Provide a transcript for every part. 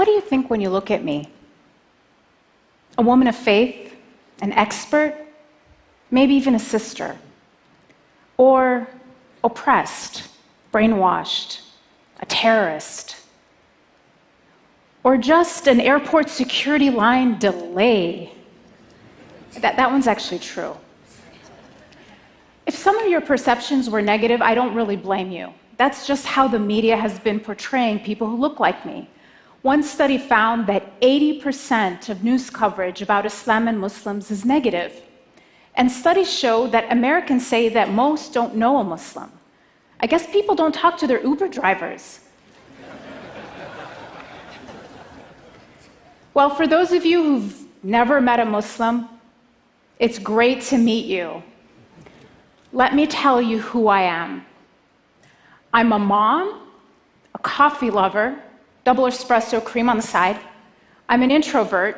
what do you think when you look at me? A woman of faith, an expert, maybe even a sister, or oppressed, brainwashed, a terrorist, or just an airport security line delay. That one's actually true. If some of your perceptions were negative, I don't really blame you. That's just how the media has been portraying people who look like me. One study found that 80% of news coverage about Islam and Muslims is negative. And studies show that Americans say that most don't know a Muslim. I guess people don't talk to their Uber drivers. Well, for those of you who've never met a Muslim, it's great to meet you. Let me tell you who I am. I'm a mom, a coffee lover, double espresso cream on the side. I'm an introvert.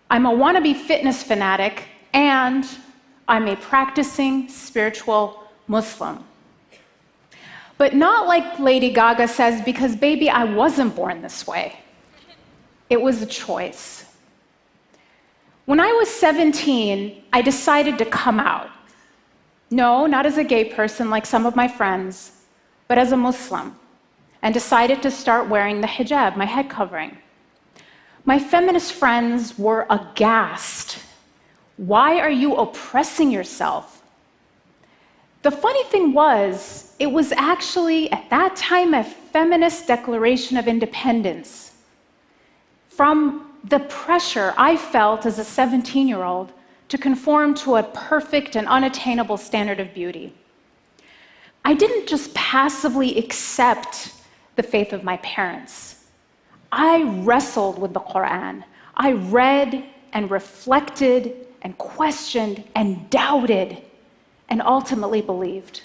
I'm a wannabe fitness fanatic, and I'm a practicing spiritual Muslim. But not like Lady Gaga says, because baby, I wasn't born this way. It was a choice. When I was 17, I decided to come out. No, not as a gay person like some of my friends, but as a Muslim, and decided to start wearing the hijab, my head covering. My feminist friends were aghast. Why are you oppressing yourself? The funny thing was, it was actually, at that time, a feminist declaration of independence from the pressure I felt as a 17-year-old to conform to a perfect and unattainable standard of beauty. I didn't just passively accept the faith of my parents. I wrestled with the Quran. I read and reflected and questioned and doubted and ultimately believed.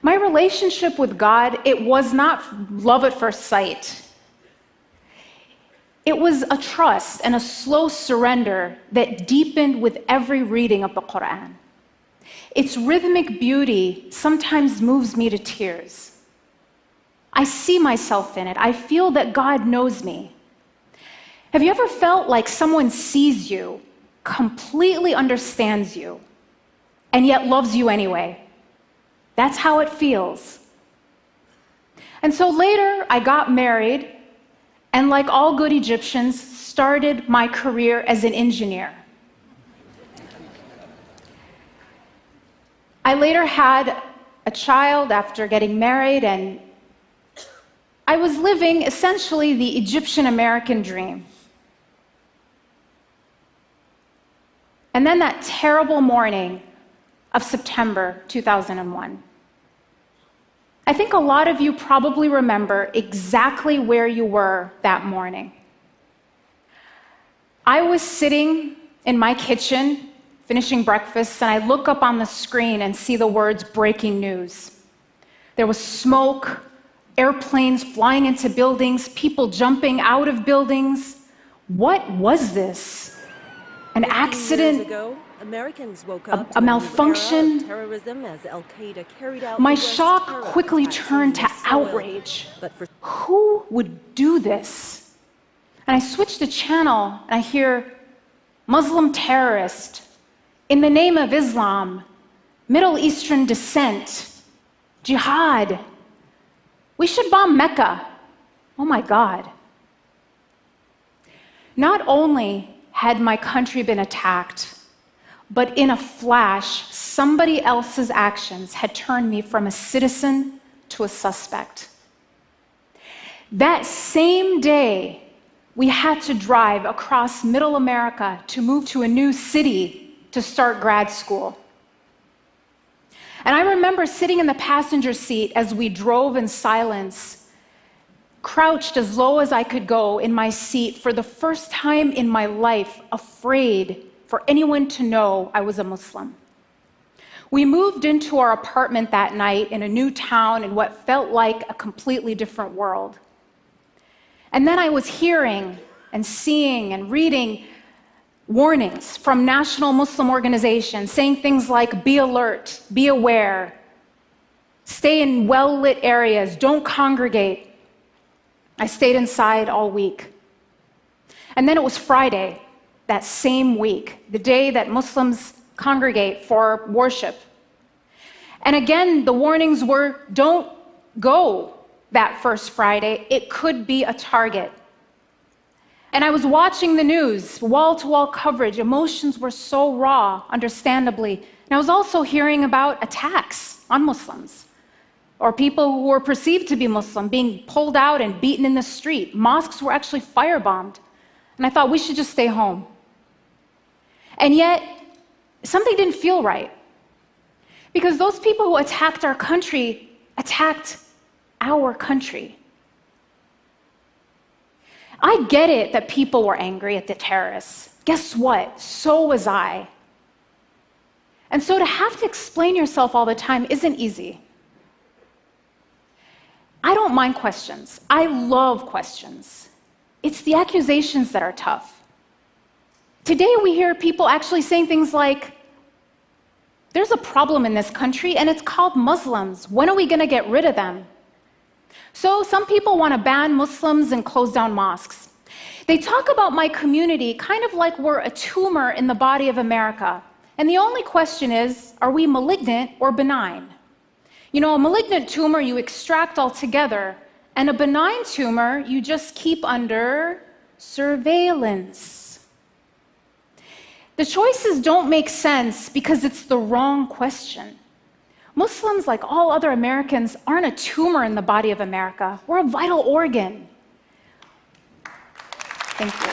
My relationship with God, it was not love at first sight. It was a trust and a slow surrender that deepened with every reading of the Quran. Its rhythmic beauty sometimes moves me to tears. I see myself in it. I feel that God knows me. Have you ever felt like someone sees you, completely understands you, and yet loves you anyway? That's how it feels. And so later, I got married, and like all good Egyptians, started my career as an engineer. I later had a child after getting married, and I was living essentially the Egyptian-American dream. And then that terrible morning of September 2001. I think a lot of you probably remember exactly where you were that morning. I was sitting in my kitchen, finishing breakfast, and I look up on the screen and see the words breaking news. There was smoke, airplanes flying into buildings, people jumping out of buildings. What was this? An accident? Years ago, Americans woke up a malfunction? Terrorism as Al-Qaeda carried out My shock quickly turned to outrage. But for Who would do this? And I switched the channel and I hear Muslim terrorist, in the name of Islam, Middle Eastern descent, jihad. We should bomb Mecca. Oh my God. Not only had my country been attacked, but in a flash, somebody else's actions had turned me from a citizen to a suspect. That same day, we had to drive across Middle America to move to a new city to start grad school. And I remember sitting in the passenger seat as we drove in silence, crouched as low as I could go in my seat for the first time in my life, afraid for anyone to know I was a Muslim. We moved into our apartment that night in a new town in what felt like a completely different world. And then I was hearing and seeing and reading warnings from national Muslim organizations saying things like, be alert, be aware, stay in well-lit areas, don't congregate. I stayed inside all week. And then it was Friday, that same week, the day that Muslims congregate for worship. And again, the warnings were, don't go that first Friday. It could be a target. And I was watching the news, wall-to-wall coverage. Emotions were so raw, understandably. And I was also hearing about attacks on Muslims, or people who were perceived to be Muslim being pulled out and beaten in the street. Mosques were actually firebombed. And I thought we should just stay home. And yet, something didn't feel right. Because those people who attacked our country attacked our country. I get it that people were angry at the terrorists. Guess what? So was I. And so to have to explain yourself all the time isn't easy. I don't mind questions. I love questions. It's the accusations that are tough. Today we hear people actually saying things like, there's a problem in this country and it's called Muslims. When are we going to get rid of them? So some people want to ban Muslims and close down mosques. They talk about my community kind of like we're a tumor in the body of Amerika. And the only question is, are we malignant or benign? You know, a malignant tumor you extract altogether, and a benign tumor you just keep under surveillance. The choices don't make sense because it's the wrong question. Muslims, like all other Americans, aren't a tumor in the body of Amerika. We're a vital organ. Thank you.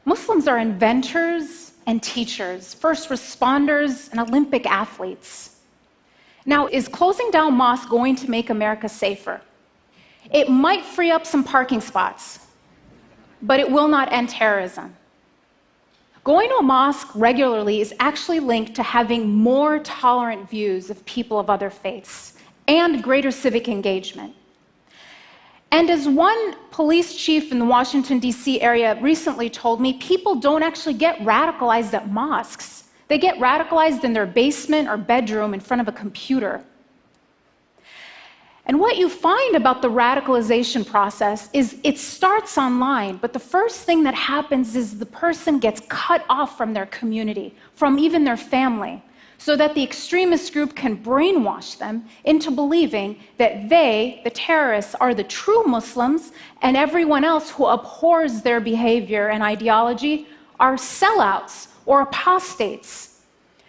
Muslims are inventors and teachers, first responders and Olympic athletes. Now, is closing down mosques going to make America safer? It might free up some parking spots, but it will not end terrorism. Going to a mosque regularly is actually linked to having more tolerant views of people of other faiths and greater civic engagement. And as one police chief in the Washington, D.C. area recently told me, people don't actually get radicalized at mosques. They get radicalized in their basement or bedroom in front of a computer. And what you find about the radicalization process is it starts online, but the first thing that happens is the person gets cut off from their community, from even their family, so that the extremist group can brainwash them into believing that they, the terrorists, are the true Muslims, and everyone else who abhors their behavior and ideology are sellouts or apostates.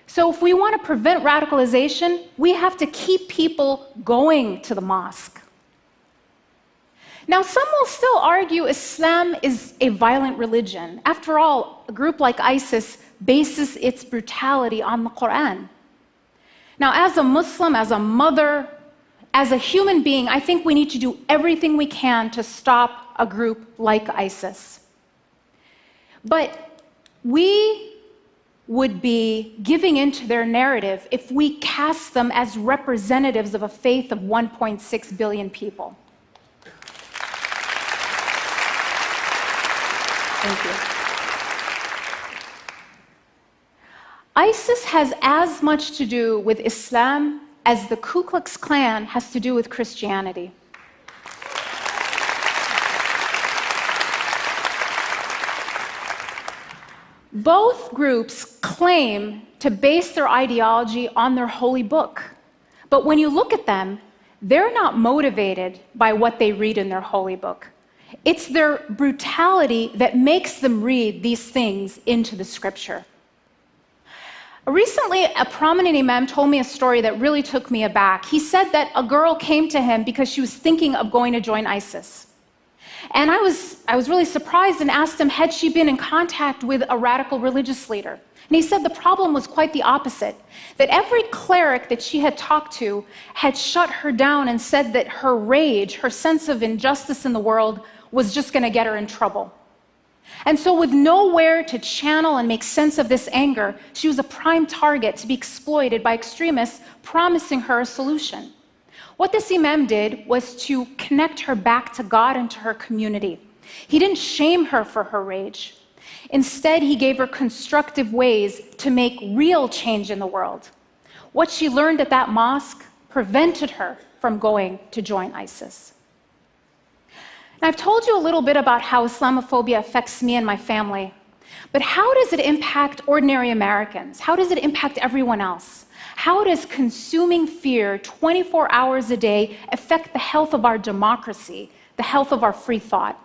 So if we want to prevent radicalization, we have to keep people going to the mosque. Now, some will still argue Islam is a violent religion. After all, a group like ISIS bases its brutality on the Quran. Now, as a Muslim, as a mother, as a human being, I think we need to do everything we can to stop a group like ISIS. But we would be giving into their narrative if we cast them as representatives of a faith of 1.6 billion people. Thank you. ISIS has as much to do with Islam as the Ku Klux Klan has to do with Christianity. Both groups claim to base their ideology on their holy book. But when you look at them, they're not motivated by what they read in their holy book. It's their brutality that makes them read these things into the scripture. Recently, a prominent imam told me a story that really took me aback. He said that a girl came to him because she was thinking of going to join ISIS. And I was really surprised and asked him, had she been in contact with a radical religious leader? And he said the problem was quite the opposite, that every cleric that she had talked to had shut her down and said that her rage, her sense of injustice in the world, was just going to get her in trouble. And so with nowhere to channel and make sense of this anger, she was a prime target to be exploited by extremists promising her a solution. What this imam did was to connect her back to God and to her community. He didn't shame her for her rage. Instead, he gave her constructive ways to make real change in the world. What she learned at that mosque prevented her from going to join ISIS. Now, I've told you a little bit about how Islamophobia affects me and my family, but how does it impact ordinary Americans? How does it impact everyone else? How does consuming fear 24 hours a day affect the health of our democracy, the health of our free thought?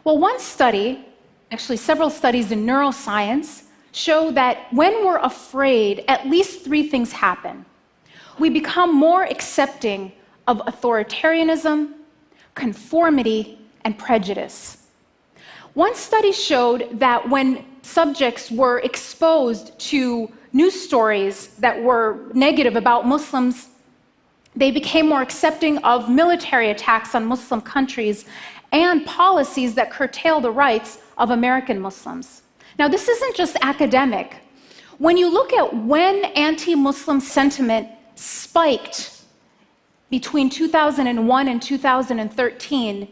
Well, one study, actually several studies in neuroscience, show that when we're afraid, at least three things happen. We become more accepting of authoritarianism, conformity, and prejudice. One study showed that when subjects were exposed to news stories that were negative about Muslims, they became more accepting of military attacks on Muslim countries and policies that curtail the rights of American Muslims. Now, this isn't just academic. When you look at when anti-Muslim sentiment spiked between 2001 and 2013,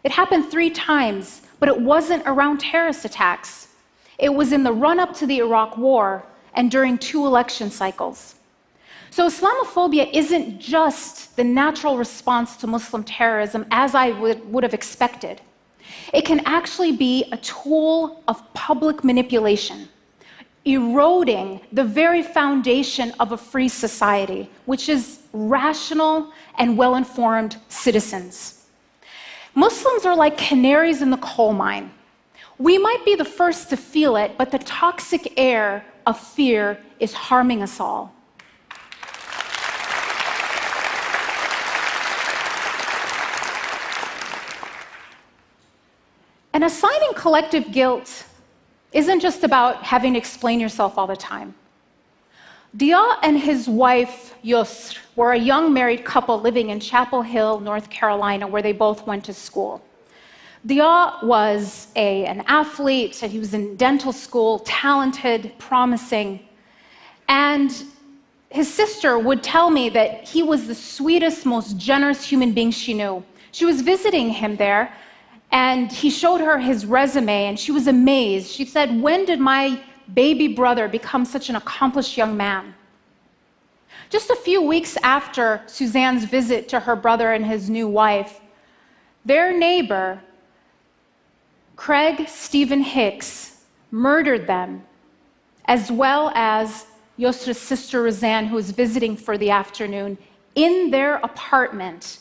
it happened 3 times, but it wasn't around terrorist attacks. It was in the run-up to the Iraq War and during 2 election cycles. So Islamophobia isn't just the natural response to Muslim terrorism as I would have expected. It can actually be a tool of public manipulation, eroding the very foundation of a free society, which is rational and well-informed citizens. Muslims are like canaries in the coal mine. We might be the first to feel it, but the toxic air of fear is harming us all. And assigning collective guilt isn't just about having to explain yourself all the time. Dia and his wife, Yusr, were a young married couple living in Chapel Hill, North Carolina, where they both went to school. Dia was an athlete, and he was in dental school, talented, promising. And his sister would tell me that he was the sweetest, most generous human being she knew. She was visiting him there, and he showed her his resume, and she was amazed. She said, "When did my baby brother become such an accomplished young man?" Just a few weeks after Suzanne's visit to her brother and his new wife, their neighbor, Craig Stephen Hicks, murdered them, as well as Yusra's sister Roseanne, who was visiting for the afternoon, in their apartment,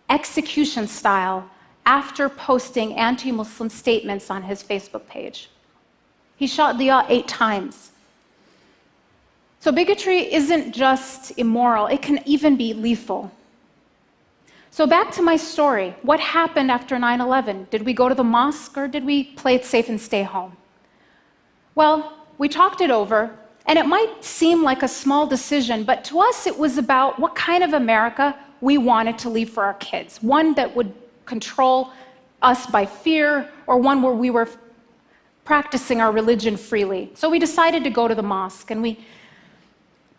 execution style, after posting anti-Muslim statements on his Facebook page. He shot Dia 8 times. So bigotry isn't just immoral, it can even be lethal. So back to my story. What happened after 9/11? Did we go to the mosque or did we play it safe and stay home? Well, we talked it over, and it might seem like a small decision, but to us it was about what kind of America we wanted to leave for our kids. One that would control us by fear, or one where we were practicing our religion freely. So we decided to go to the mosque, and we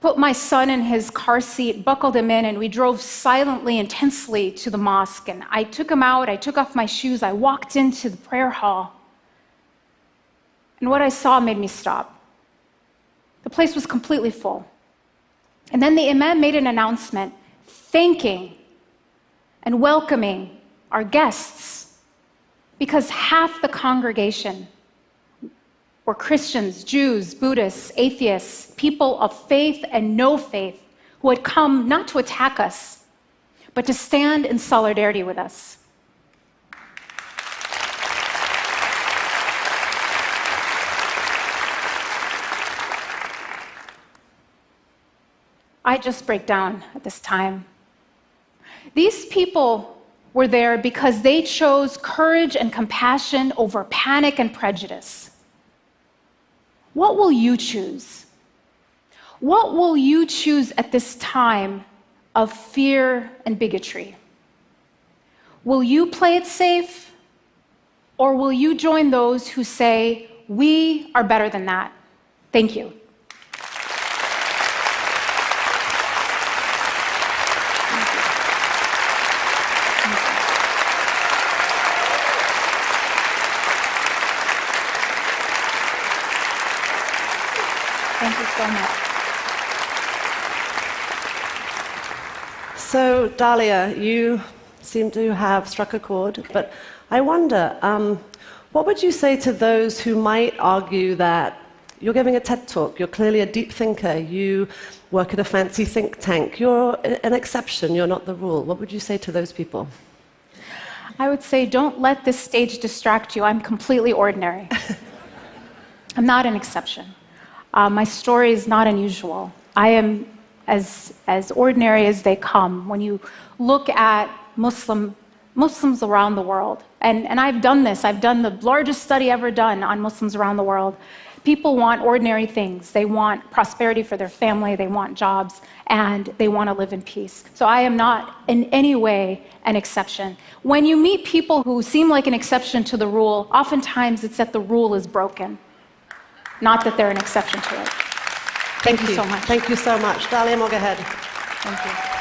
put my son in his car seat, buckled him in, and we drove silently and tensely to the mosque. And I took him out, I took off my shoes, I walked into the prayer hall. And what I saw made me stop. The place was completely full. And then the imam made an announcement thanking and welcoming our guests, because half the congregation were Christians, Jews, Buddhists, atheists, people of faith and no faith, who had come not to attack us, but to stand in solidarity with us. I just break down at this time. These people were there because they chose courage and compassion over panic and prejudice. What will you choose? What will you choose at this time of fear and bigotry? Will you play it safe, or will you join those who say, we are better than that? Thank you. Thank you so much. So, Dalia, you seem to have struck a chord, but I wonder, what would you say to those who might argue that you're giving a TED talk, you're clearly a deep thinker, you work at a fancy think tank, you're an exception, you're not the rule? What would you say to those people? I would say, don't let this stage distract you. I'm completely ordinary. I'm not an exception. My story is not unusual. I am as ordinary as they come. When you look at Muslims around the world, and I've done this, I've done the largest study ever done on Muslims around the world. People want ordinary things. They want prosperity for their family, they want jobs, and they want to live in peace. So I am not in any way an exception. When you meet people who seem like an exception to the rule, oftentimes it's that the rule is broken, not that they're an exception to it. Thank you so much. Thank you so much. Dalia Mogahed. Thank you.